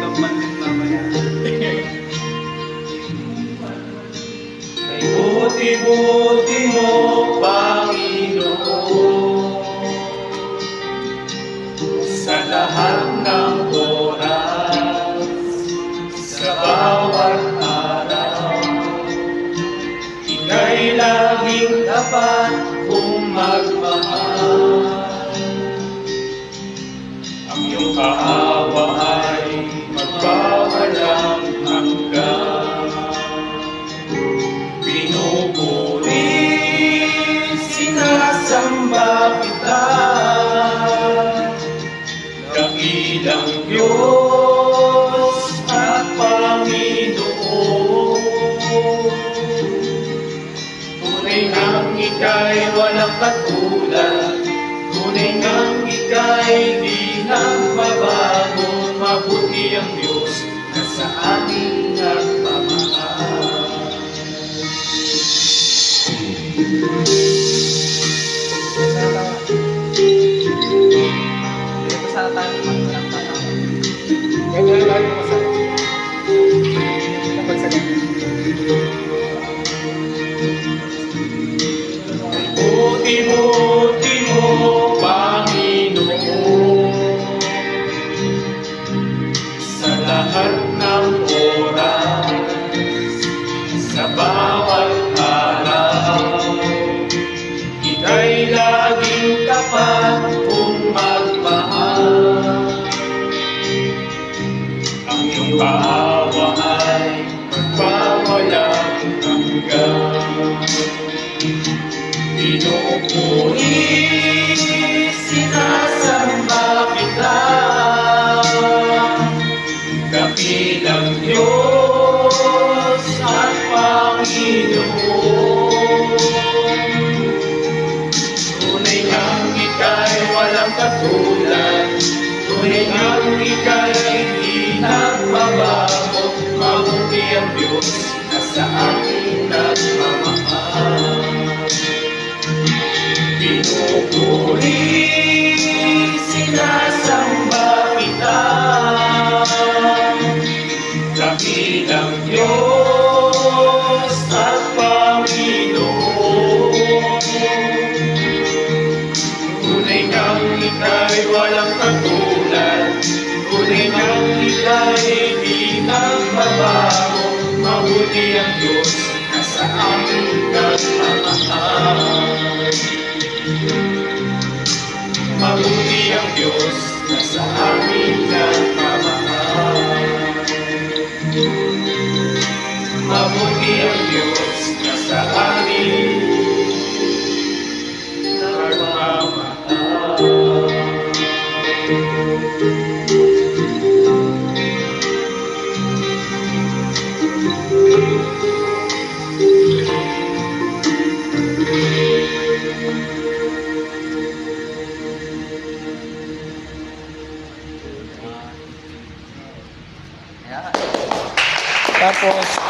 kang bandit mamaya. Ay buti-buti mo, Panginoon, sa lahat ng oras, sa bawat araw. Ika'y laging tapat kung magmahal. Ang iyong kaawa ay magbawalang hanggan. Pinupuri, sinasamba kita, dakilang Diyos at Panginoon. Tunay ngang ika'y walang katulad, tunay ngang ika'y di nagbabago. Mabuti ang Diyos na sa ating nagmamahal. Dito sa tayo magkalang tatawa. Ganyan lang yung masarap. Kapag sa buti-buti mo, Panginoon, sa lahat ng oras, sa bawat araw. Ika'y laging tapat kung magmahal. Ang iyong kaawa ay magbawalang hanggan. Pinupuri, sinasamba kita, dakilang Diyos at Panginoon. Tunay ngang ika'y walang katulad, tunay ngang ika'y di nagbabago. Mabuti ang Diyos na sa ating nagmamahal. Pinupuri, sinasamba kita, dakilang Diyos at Panginoon. Tunay ngang ika'y walang katulad, tunay ngang ika'y di nagbabago. Mabuti ang Diyos na sa aming nagmamahal. Mabuti ang Diyos na sa aming nagmamahal. Mabuti ang Diyos na sa aming nagmamahal. Tapos